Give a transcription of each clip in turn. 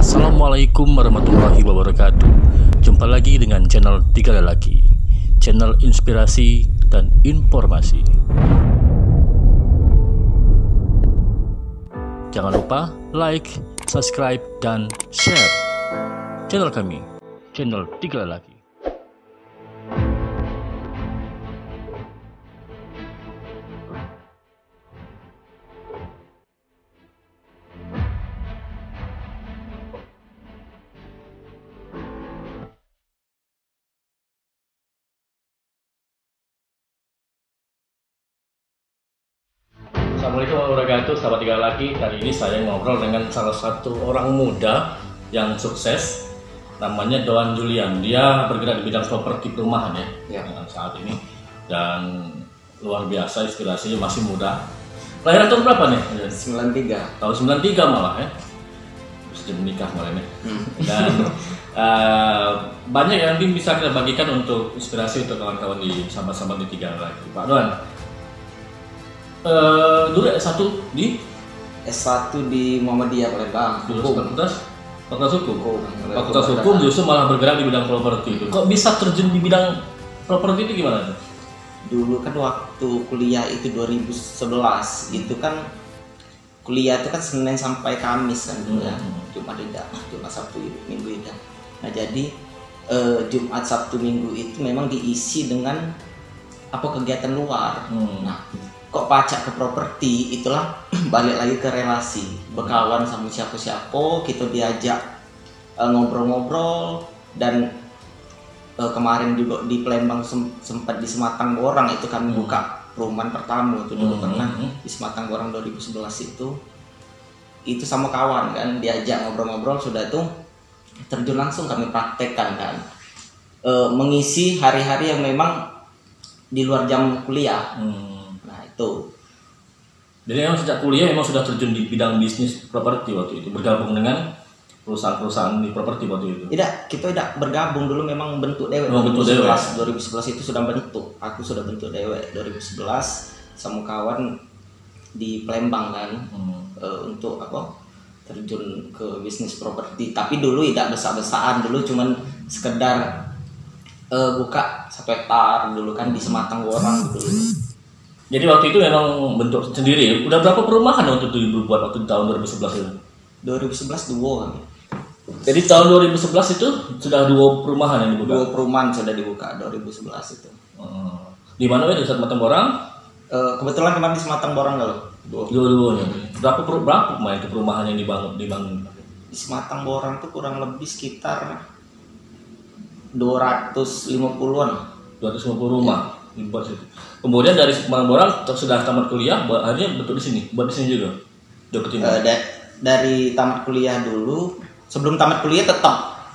Assalamualaikum warahmatullahi wabarakatuh. Jumpa lagi dengan channel Tiga Lelaki, channel inspirasi dan informasi. Jangan lupa like, subscribe, dan share channel kami, channel Tiga Lelaki. Assalamualaikum warahmatullahi wabarakatuh, sahabat Tiga Lelaki. Kali ini saya ngobrol dengan salah satu orang muda yang sukses, namanya Doan Julian. Dia bergerak di bidang properti perumahan ya. Saat ini, dan luar biasa inspirasinya, masih muda. Lahiran tahun berapa nih? 93. Tahun 93 malah ya. Sudah menikah malah ya. Dan banyak yang bisa kita bagikan untuk inspirasi untuk kawan-kawan di sahabat-sahabat di Tiga Lelaki. Pak Doan, dulu S1 di Muhammadiyah Palembang. Fakultas Hukum justru malah bergerak di bidang properti itu. Kok bisa terjun di bidang properti itu gimana? Dulu kan waktu kuliah itu 2011, itu kan kuliah itu kan Senin sampai Kamis kan dulu ya. Jumat Sabtu Minggu tidak. Nah jadi Jumat Sabtu Minggu itu memang diisi dengan kegiatan luar. Nah, kok pacak ke properti, itulah balik lagi ke relasi, berkawan sama siapa-siapa, kita diajak ngobrol-ngobrol. Dan kemarin juga di Palembang sempat di Sematang Borang itu kan buka perumahan pertama itu dulu pernah di Sematang Borang 2011 itu sama kawan kan, diajak ngobrol-ngobrol, sudah itu terjun langsung kami praktekkan kan, mengisi hari-hari yang memang di luar jam kuliah. Tuh. Jadi memang sejak kuliah memang sudah terjun di bidang bisnis properti waktu itu, bergabung dengan perusahaan-perusahaan di properti waktu itu. Tidak, kita tidak bergabung dulu, memang bentuk dewek. 2011 itu sudah bentuk. Aku sudah bentuk dewek 2011 sama kawan di Palembang kan, untuk terjun ke bisnis properti. Tapi dulu tidak besar-besaran, dulu cuman sekedar buka 1 hektar dulu kan di Sematang Borang dulu. Jadi waktu itu memang bentuk sendiri. Udah berapa perumahan waktu itu Ibu buat waktu tahun 2011 itu? 2011 dua kan. Jadi tahun 2011 itu sudah 2 perumahan yang dibuka? 2 perumahan sudah dibuka 2011 itu. Di mana ya? Di Sematang Borang? Kebetulan kemarin di Sematang Borang kalau. Dua-duanya. Berapa itu perumahan yang dibangun? Di Sematang Borang tuh kurang lebih sekitar 250-an. 250 rumah dibuat situ. Kemudian dari Sematang Borang sudah tamat kuliah, akhirnya bentuk di sini, buat di sini juga. Dari tamat kuliah dulu, sebelum tamat kuliah tetap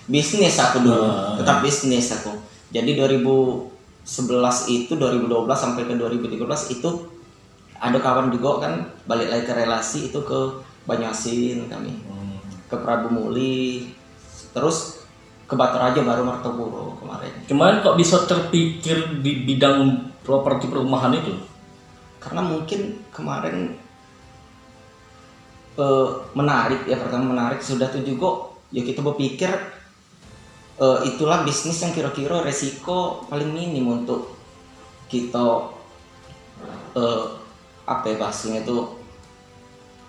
bisnis aku dulu, tetap bisnis aku. Jadi 2011 itu 2012 sampai ke 2013 itu ada kawan juga kan, balik lagi ke relasi itu ke Banyuasin kami, ke Prabu Muli, terus ke Batu Raja baru Martopuro kemarin. Kemarin kok bisa terpikir di bidang properti perumahan itu? Karena mungkin kemarin menarik ya, pertama menarik, sudah tuh juga ya kita berpikir itulah bisnis yang kira-kira resiko paling minim untuk kita bahasanya itu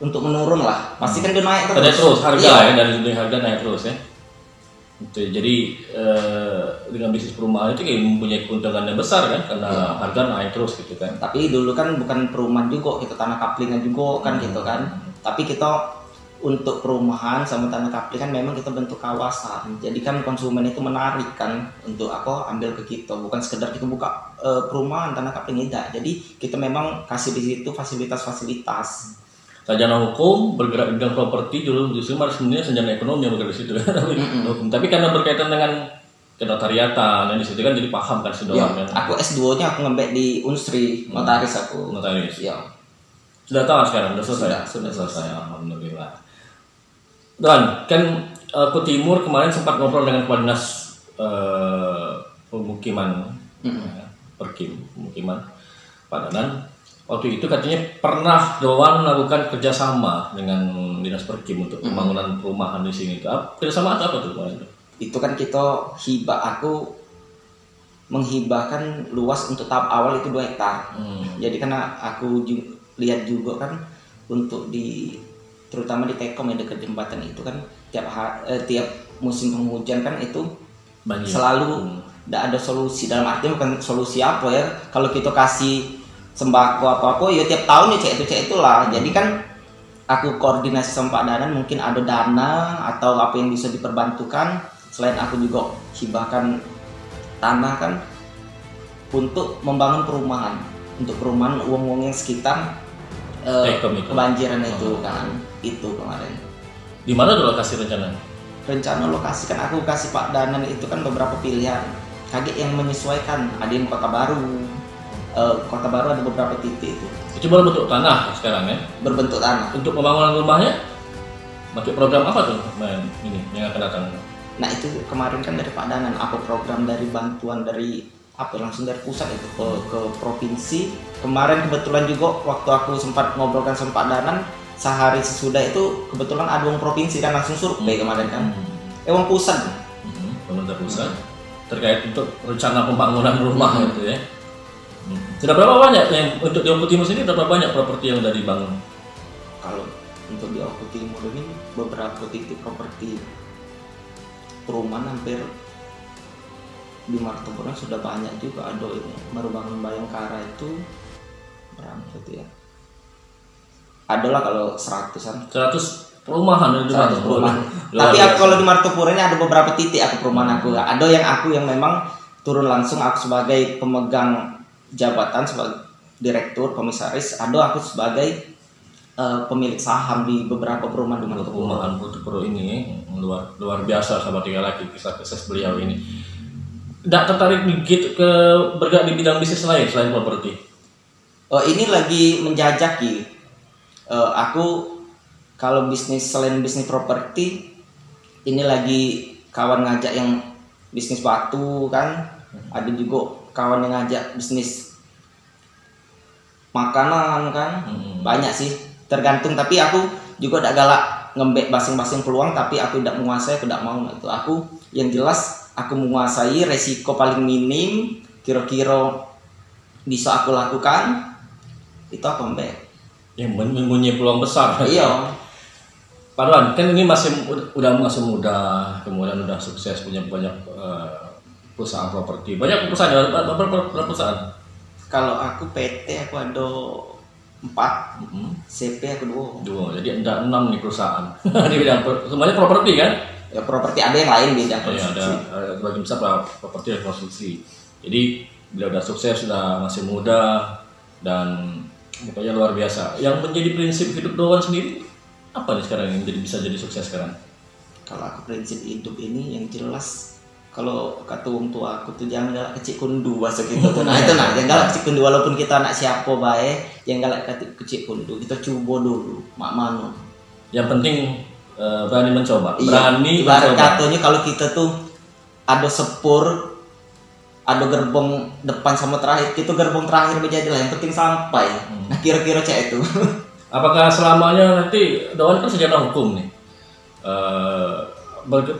untuk menurun lah. Pasti kan dia naik terus harga ya, dari harga naik terus ya. Jadi dengan bisnis perumahan itu kayak mempunyai keuntungan yang besar kan, karena harga naik terus gitu kan. Tapi dulu kan bukan perumahan juga, kita tanah kaplingan juga kan gitu kan. Tapi kita untuk perumahan sama tanah kaplingan memang kita bentuk kawasan. Jadi kan konsumen itu menarik kan untuk ambil ke kita, bukan sekedar kita buka perumahan tanah kapling, tidak. Jadi kita memang kasih di situ fasilitas-fasilitas. Sarjana hukum bergerak di bidang properti dulu, justru malah sebenarnya sarjana ekonomi yang bergerak di situ. Tapi karena berkaitan dengan kenotariatan, yang di situ kan jadi paham kan sudah. Kan. Aku S2-nya aku ngambil di Unsri, notaris aku. Notaris. Iya. Sudah tahu sekarang, sudah selesai. Alhamdulillah. Dan kan aku Timur kemarin sempat ngobrol dengan Kepala Dinas pemukiman, pemukiman Padanan. waktu itu katanya pernah Doan melakukan kerjasama dengan Dinas Perkim untuk pembangunan perumahan di sini. Kerjasama apa tuh Pak? Itu kan kita aku menghibahkan luas untuk tahap awal itu 2 hektar. Jadi karena aku lihat juga kan untuk terutama di Tekom yang dekat jembatan itu kan tiap musim penghujan kan itu banjir. Selalu tidak ada solusi, dalam arti bukan solusi apa ya, kalau kita kasih sembako apa ya tiap tahun ya itulah. Jadi kan aku koordinasi sama Pak Danan, mungkin ada dana atau apa yang bisa diperbantukan. Selain aku juga hibahkan tanah kan untuk membangun perumahan, untuk perumahan uang-uang yang sekitar kebanjiran itu kan. Itu kemarin. Di mana tuh lokasi rencana? Rencana lokasi kan aku kasih Pak Danan itu kan beberapa pilihan. Kaget yang menyesuaikan, ada yang Kota Baru. Kota Baru ada beberapa titik itu. Itu berbentuk tanah sekarang ya? Berbentuk tanah. Untuk pembangunan rumahnya, pakai program apa tuh ini yang akan datang? Nah itu kemarin kan dari Pak Danan, aku program dari bantuan dari langsung dari pusat itu ke provinsi. Kemarin kebetulan juga waktu aku sempat ngobrolkan sama Pak Danan, sehari sesudah itu kebetulan ada uang provinsi kan langsung survei kemarin kan. Uang pusat. Pemerintah pusat terkait untuk rencana pembangunan rumah gitu ya. Sudah berapa banyak yang untuk di Oku Timur sini, berapa banyak properti yang udah dibangun? Kalau untuk di Oku Timur ini beberapa titik properti perumahan hampir di Martopuran sudah banyak juga. Ada ini baru bangun Bayangkara itu berapa itu ya? Adalah kalau 100-an. 100 perumahan di 100 perumahan. Tapi kalau di Martopuran ini ada beberapa titik aku perumahan aku. Ada yang memang turun langsung aku sebagai pemegang jabatan sebagai direktur komisaris. Ada aku sebagai pemilik saham di beberapa perumahan di Martopuran. Martopuran ini luar biasa sahabat Tiga Laki, kisah beliau ini. Tidak tertarik dikit ke bergerak di bidang bisnis lain selain properti? Ini lagi menjajaki. Aku kalau bisnis selain bisnis properti, ini lagi kawan ngajak yang bisnis batu kan. Ada juga kawan yang ngajak bisnis makanan kan. Banyak sih, tergantung. Tapi aku juga tidak galak ngembek basing-basing peluang, tapi aku tidak menguasai, aku tidak mau itu. Aku yang jelas aku menguasai resiko paling minim, kira-kira bisa aku lakukan, itu aku ngembek. Yang mempunyai peluang besar. Iya. Pak Doan, kan ini masih muda, kemudian udah sukses, punya banyak perusahaan properti. Banyak perusahaan, berapa perusahaan? Kalau aku PT aku ada 4, CP aku 2. Jadi ada 6 nih perusahaan di bidang semuanya properti kan? Ya properti, ada yang lain bidang konstruksi. Ada sebagian besar properti dan konstruksi. Jadi beliau udah sukses, sudah masih muda dan pokoknya luar biasa. Yang menjadi prinsip hidup Doan sendiri apa nih sekarang yang bisa jadi sukses sekarang? Kalau aku prinsip hidup ini yang jelas, kalau kata orang tua aku tuh jangan galak kecil kundu bahasa kita tuh. Nah itu jangan galak kecil kundu, walaupun kita anak siapa baik, jangan galak kecil kundu. Kita coba dulu, mak manu. Yang penting berani mencoba. Berani ibarat katanya kalau kita tuh ada sepur, ada gerbong depan sama terakhir, itu gerbong terakhir menjadilah yang penting sampai. Nah kira-kira cek itu. Apakah selamanya nanti Doan kan sarjana hukum nih,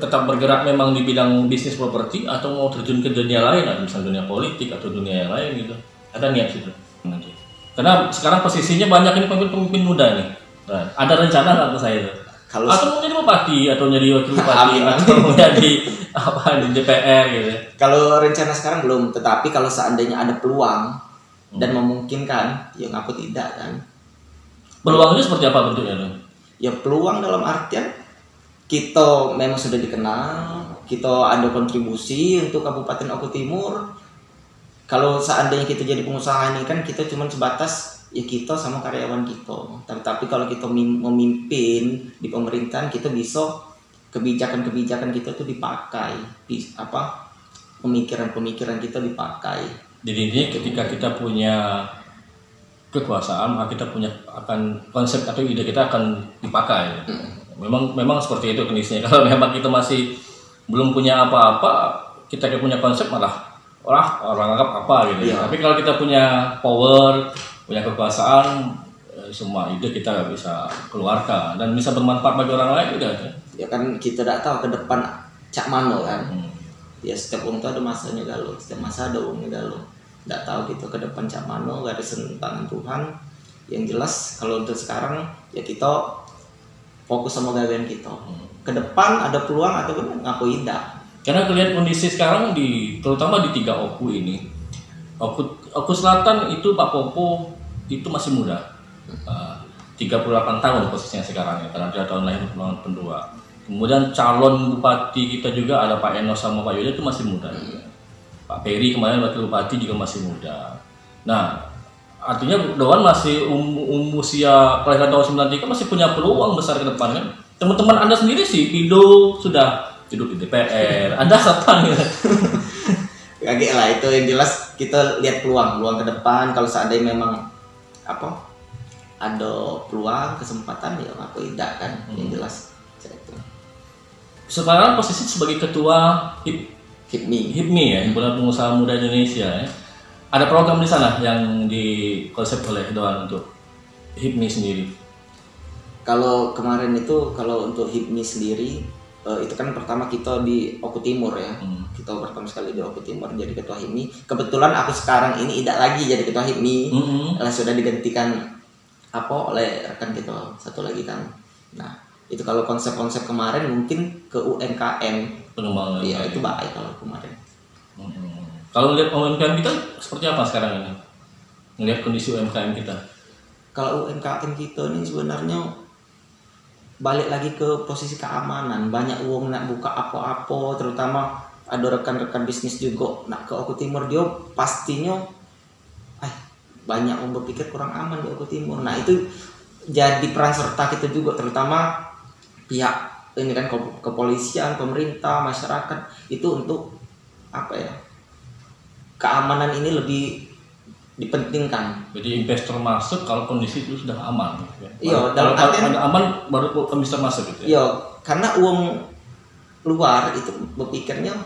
tetap bergerak memang di bidang bisnis properti atau mau terjun ke dunia lain, misalnya dunia politik atau dunia yang lain gitu? Ada niat situ nanti? Karena sekarang posisinya banyak ini pemimpin muda nih. Nah, ada rencana nggak ke saya tuh? Atau mau jadi bupati atau jadi wakil bupati atau mau jadi apa di DPR gitu? Kalau rencana sekarang belum, tetapi kalau seandainya ada peluang dan memungkinkan, ya ngaku tidak kan? Peluangnya seperti apa bentuknya tuh? Ya peluang dalam artian kita memang sudah dikenal, kita ada kontribusi untuk Kabupaten Oku Timur. Kalau seandainya kita jadi pengusaha ini kan kita cuma sebatas ya kita sama karyawan kita. Tapi kalau kita memimpin di pemerintahan, kita bisa kebijakan-kebijakan kita tuh dipakai, pemikiran-pemikiran kita dipakai. Jadi ini ketika kita punya kekuasaan, maka kita punya akan konsep atau ide kita akan dipakai. Memang seperti itu kondisinya. Kalau memang kita masih belum punya apa-apa, kita punya konsep malah orang anggap apa gitu. Tapi kalau kita punya power, punya kekuasaan, semua ide kita nggak bisa keluarkan dan bisa bermanfaat bagi orang lain juga kan. Ya kan kita tidak tahu ke depan cak mano kan. Ya setiap uang itu ada masanya galau, setiap masa ada uangnya galau. Tidak tahu gitu ke depan cak mano, gak ada tangan Tuhan. Yang jelas kalau untuk sekarang ya kita fokus sama gawean kita. Ke depan ada peluang atau ngaku indah. Karena kelihatan kondisi sekarang terutama di 3 Oku ini. Oku Selatan itu Pak Popo itu masih muda. 38 tahun posisinya sekarang ya, karena dia tahun lahir 92. Kemudian calon bupati kita juga ada Pak Enos sama Pak Yuda itu masih muda. Pak Peri kemarin wakil bupati juga masih muda. Nah, artinya Doan masih usia kelahiran tahun 93 masih punya peluang besar ke depan kan. Teman-teman Anda sendiri sih, Pido sudah duduk di DPR. Anda siapa nih? Kaget lah, itu yang jelas kita lihat peluang ke depan. Kalau seandainya memang ada peluang, kesempatan ya aku tidak kan. Yang jelas itu. Sekarang posisi sebagai ketua HIPMI ya, Himpunan Pengusaha Muda Indonesia ya. Ada program di sana yang dikonsep oleh Doan untuk HIPMI sendiri. Kalau kemarin itu kalau untuk HIPMI sendiri itu kan pertama kita di Oku Timur ya. Kita pertama sekali di Oku Timur jadi ketua HIPMI. Kebetulan aku sekarang ini tidak lagi jadi ketua HIPMI. Sudah digantikan oleh rekan kita satu lagi kan. Nah, itu kalau konsep-konsep kemarin mungkin ke UMKM pengembangan ya itu baik kalau kemarin. Kalau lihat UMKM kita seperti apa sekarang ini? Melihat kondisi UMKM kita. Kalau UMKM kita ini sebenarnya balik lagi ke posisi keamanan. Banyak uang nak buka apa-apa, terutama ada rekan-rekan bisnis juga nak ke Oku Timur, dia pastinya banyak orang berpikir kurang aman di Oku Timur. Nah itu jadi peran serta kita juga, terutama pihak ini kan kepolisian, pemerintah, masyarakat itu untuk keamanan ini lebih dipentingkan. Jadi investor masuk kalau kondisi itu sudah aman. Iya, kalau ada aman baru investor masuk gitu. Iya, karena uang luar itu berpikirnya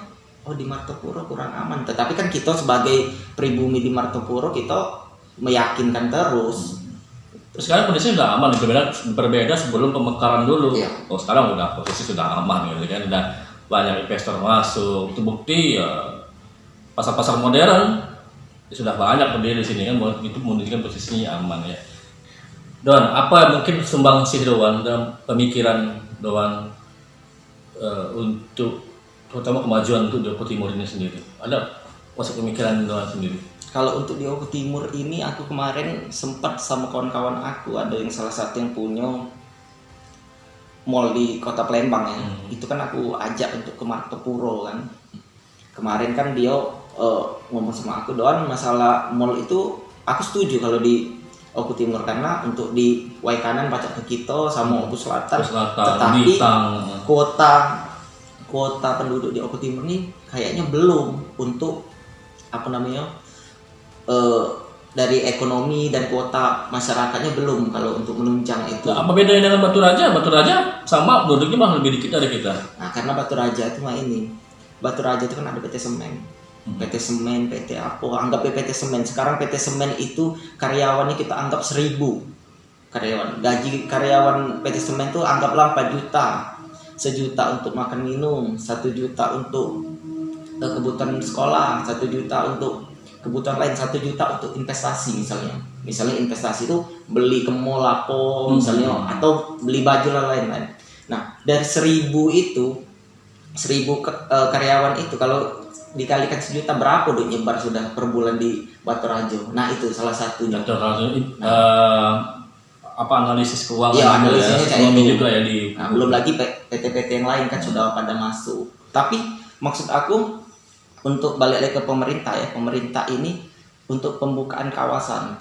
di Martopuro kurang aman. Tetapi kan kita sebagai pribumi di Martopuro kita meyakinkan terus. Terus sekarang kondisi sudah aman, berbeda sebelum pemekaran dulu. Iya. Sekarang udah posisi sudah aman gitu kan, udah banyak investor masuk. Itu bukti ya pasar-pasar modern sudah banyak berdiri di sini kan, itu menunjukkan posisinya aman ya. Doan, apa mungkin sumbangsih Doan dalam pemikiran Doan untuk terutama kemajuan untuk di Oku Timur ini sendiri? Ada masuk pemikiran Doan sendiri? Kalau untuk di Oku Timur ini aku kemarin sempat sama kawan-kawan aku, ada yang salah satu yang punya mall di Kota Palembang ya. Itu kan aku ajak untuk ke Martopuro kan. Kemarin kan dia ngomong sama aku, Doan masalah mall itu aku setuju kalau di Oku Timur, karena untuk di Waikanan pacak ke kita sama Oku Selatan, tetapi kuota penduduk di Oku Timur ini kayaknya belum untuk dari ekonomi dan kuota masyarakatnya belum kalau untuk menunjang itu. Nah, apa bedanya dengan Batu Raja? Batu Raja sama penduduknya malah lebih dikit dari kita. Nah, karena Batu Raja itu Batu Raja itu kan ada PT Semen. PT Semen, PT apa, anggap PT Semen. Sekarang PT Semen itu karyawannya kita anggap 1000 karyawan. Gaji karyawan PT Semen itu anggaplah 4 juta. 1 juta untuk makan minum, 1 juta untuk kebutuhan sekolah, 1 juta untuk kebutuhan lain, 1 juta untuk investasi misalnya investasi itu beli ke mall apa misalnya, atau beli baju lain-lain. Nah dari 1000 karyawan itu kalau dikalikan 1 juta berapa duit nyebar sudah per bulan di Batu Rajo. Nah itu salah satunya. Analisis keuangan ya, analisisnya ekonomi juga ya belum lagi PT-PT yang lain kan sudah pada masuk. Tapi maksud aku untuk balik lagi ke pemerintah ya, pemerintah ini untuk pembukaan kawasan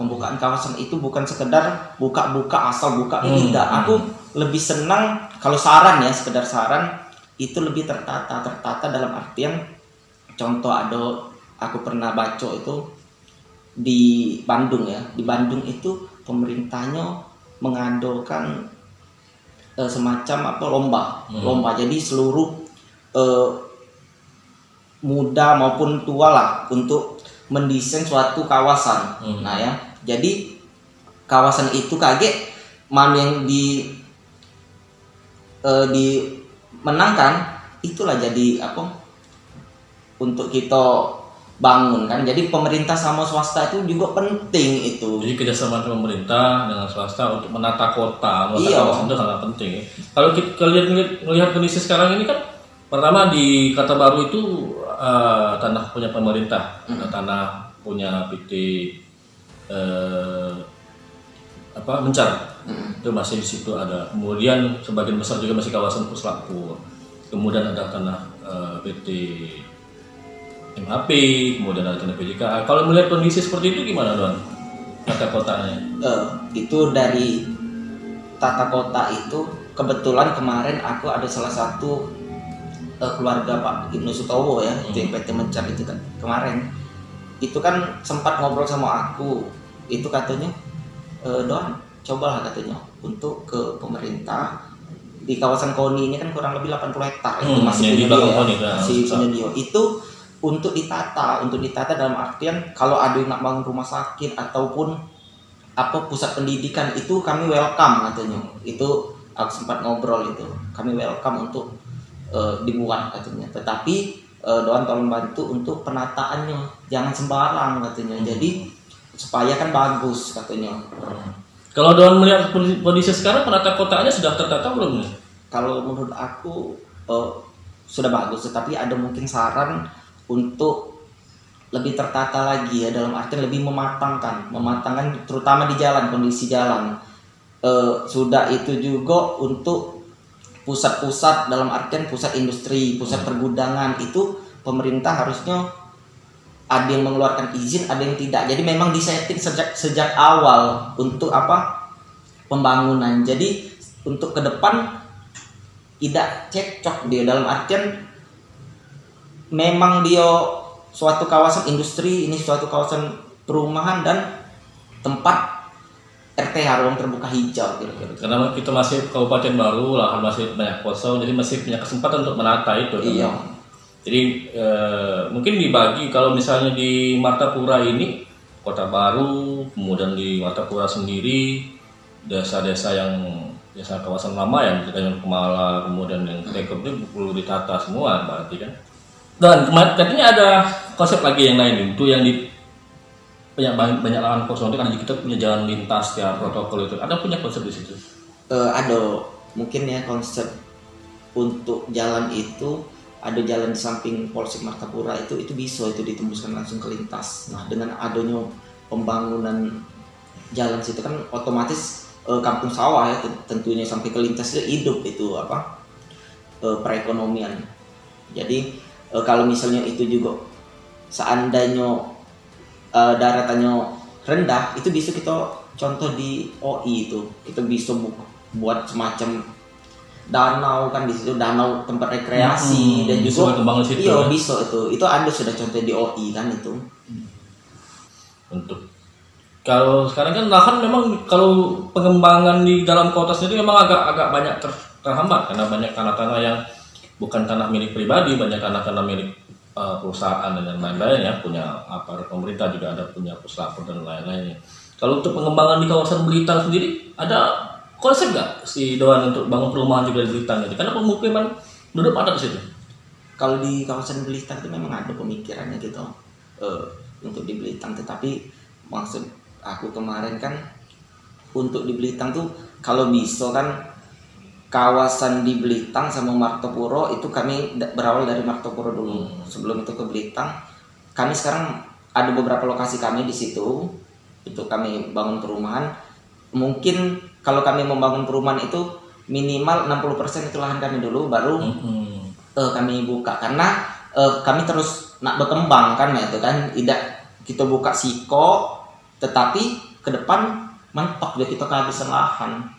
itu bukan sekedar buka-buka asal buka ini tidak. Aku lebih senang kalau sekedar saran itu lebih tertata dalam artian contoh aku pernah baca itu di Bandung ya, di Bandung itu pemerintahnya mengadakan semacam lomba. Jadi seluruh muda maupun tua lah untuk mendesain suatu kawasan. Nah ya, jadi kawasan itu kaget mana yang dimenangkan, itulah jadi apa untuk kita bangun kan. Jadi pemerintah sama swasta itu juga penting itu. Jadi kerjasama pemerintah dengan swasta untuk menata kota, Iya. kawasan itu sangat penting. Kalau kita melihat kondisi sekarang ini kan, pertama di Kota Baru itu tanah punya pemerintah, tanah punya PT Mencar, itu masih di situ ada. Kemudian sebagian besar juga masih kawasan Puslapur. Kemudian ada tanah PT MHP, kemudian ada tanah PJKA. Kalau melihat kondisi seperti itu gimana, Don? Tata kotanya? Itu dari tata kota itu kebetulan kemarin aku ada salah satu keluarga Pak Ibnu Sutowo ya, itu yang PT Mencar itu kan kemarin. Itu kan sempat ngobrol sama aku, itu katanya, Don, cobalah katanya untuk ke pemerintah di kawasan KONI ini kan kurang lebih 80 hektar itu masih punya dia, masih punya dia. Itu untuk ditata dalam artian kalau ada yang nak bangun rumah sakit ataupun apa pusat pendidikan itu kami welcome katanya. Itu aku sempat ngobrol itu, kami welcome untuk dibuat katanya. Tetapi Doan tolong bantu untuk penataannya, jangan sembarang katanya. Jadi supaya kan bagus katanya. Kalau Doan melihat kondisi sekarang, penata kotaannya sudah tertata belum nih? Kalau menurut aku sudah bagus, tetapi ada mungkin saran untuk lebih tertata lagi ya, dalam artian lebih mematangkan terutama di jalan, kondisi jalan. Sudah itu juga untuk pusat-pusat dalam artian pusat industri, pusat pergudangan itu pemerintah harusnya ada yang mengeluarkan izin, ada yang tidak. Jadi memang disetting sejak awal untuk apa pembangunan. Jadi untuk ke depan tidak cekcok dia, dalam artian memang dia suatu kawasan industri, ini suatu kawasan perumahan dan tempat RTH, ruang terbuka hijau kira-kira. Karena kita masih kabupaten baru, lahan masih banyak kosong, jadi masih punya kesempatan untuk menata itu. Iya. Jadi mungkin dibagi, kalau misalnya di Martapura ini Kota Baru, kemudian di Martapura sendiri desa-desa yang desa kawasan lama yang Tanjung Kemala, kemudian yang Tekop itu perlu ditata semua berarti kan. Dan katanya ada konsep lagi yang lain itu yang di banyak lahan kosong itu kan kita punya jalan lintas ya, protokol itu ada punya konsep di situ. Ada mungkin ya konsep untuk jalan itu, ada jalan di samping Polsek Martapura itu bisa itu ditembuskan langsung ke lintas. Nah dengan adanya pembangunan jalan situ kan otomatis kampung sawah ya tentunya sampai ke lintas itu hidup itu apa perekonomian. Jadi kalau misalnya itu juga seandainya daratannya rendah, itu bisa kita contoh di OI itu kita bisa buat semacam danau kan di situ, danau tempat rekreasi dan juga iya bisa itu ada sudah contoh di OI kan itu. Untuk kalau sekarang kan lahan memang kalau pengembangan di dalam kota sendiri memang agak banyak terhambat karena banyak tanah-tanah yang bukan tanah milik pribadi, banyak tanah-tanah milik perusahaan dan lain-lain ya, punya aparat pemerintah juga ada, punya puslapor dan lain-lainnya. Kalau untuk pengembangan di kawasan Belitang sendiri ada konsep nggak si Doan untuk bangun perumahan juga di Belitang gitu? Karena pemukiman duduk ada di situ. Kalau di kawasan Belitang itu memang ada pemikirannya gitu untuk di Belitang, tetapi maksud aku kemarin kan untuk di Belitang tuh kalau bisa kan kawasan di Belitang sama Martapura itu kami berawal dari Martapura dulu. Sebelum itu ke Belitang, kami sekarang ada beberapa lokasi kami di situ untuk kami bangun perumahan. Mungkin kalau kami membangun perumahan itu minimal 60% itu lahan kami dulu, baru kami buka karena kami terus nak berkembang kan itu kan, tidak kita buka siko tetapi ke depan mentok dia kita kehabisan lahan.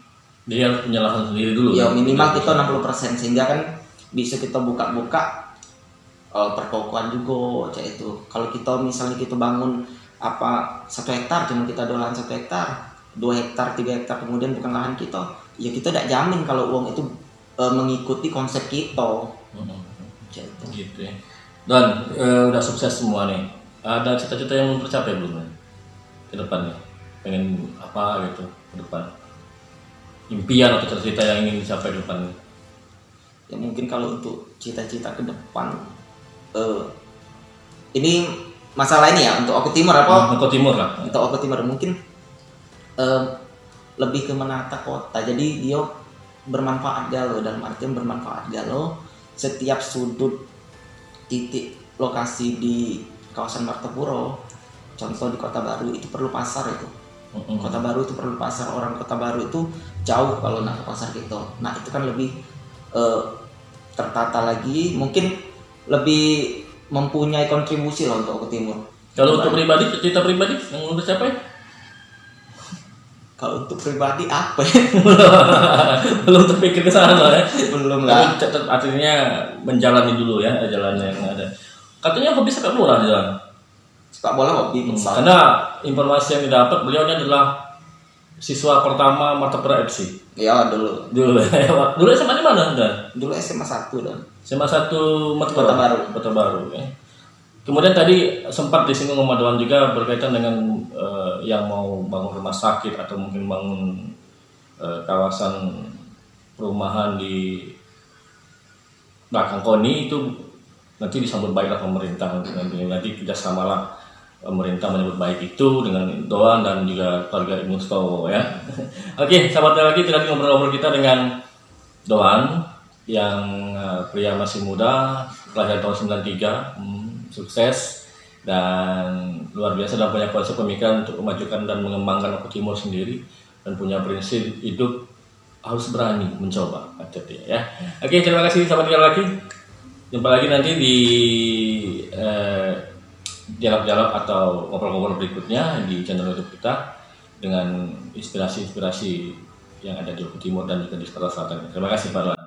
Dia harus punya lahan sendiri dulu. Ya minimal kita 60% sehingga kan bisa kita buka-buka perkokoan juga kayak itu. Kalau kita misalnya kita bangun 1 hektar cuma kita ada lahan 1 hektar, 2 hektar, 3 hektar kemudian bukan lahan kita, ya kita tidak jamin kalau uang itu mengikuti konsep kita. Gitu ya. Dan udah sukses semua nih. Ada cita-cita yang mau tercapai belum ke depannya? pengen apa gitu ke depan, impian atau cita-cita yang ingin dicapai ke depan? Ya mungkin kalau untuk cita-cita ke depan, ini masalah ini ya untuk Oku Timur apa? Oku Timur lah. Untuk Oku Timur mungkin lebih ke menata kota. Jadi dia bermanfaat galau, dalam artian bermanfaat galau setiap sudut titik lokasi di kawasan Martapura. Contoh di Kota Baru itu perlu pasar itu. Kota Baru itu perlu pasar, orang Kota Baru itu jauh kalau nak ke pasar gitu. Nah itu kan lebih tertata lagi, mungkin lebih mempunyai kontribusi lah untuk Oku Timur. Kalau untuk pribadi, cita pribadi yang udah capai? Kalau untuk pribadi apa ya? Belum terpikir ke sana ya? Belum lah. Tapi artinya menjalani dulu ya jalan yang ada. Katanya hobi sepak bola di jalan. Sepak bola hobi besar. Karena informasi yang didapat beliau adalah siswa pertama Martapura FC. Ya dulu. Dulu SMA di mana dan? Dulu SMA 1 dan. SMA 1 Kota Baru. Kota Baru ya. Kemudian tadi sempat disinggung sama Doan juga berkaitan dengan yang mau bangun rumah sakit atau mungkin bangun kawasan perumahan di belakang KONI itu nanti disambut baiklah pemerintah, nanti kerjasamalah pemerintah menyebut baik itu dengan Doan dan juga keluarga Ibnu Stowo ya. Oke, sahabat lagi tadi ngobrol-ngobrol kita dengan Doan yang pria masih muda, kelahiran tahun 93, sukses dan luar biasa dan punya konsep pemikiran untuk memajukan dan mengembangkan Oku Timur sendiri dan punya prinsip hidup harus berani mencoba kata dia ya. Oke, terima kasih sahabat lagi. Jumpa lagi nanti di dialog-dialog atau ngobrol-ngobrol berikutnya di channel YouTube kita dengan inspirasi-inspirasi yang ada di Oku Timur dan juga di Sumatera Selatan. Terima kasih Pak Doan.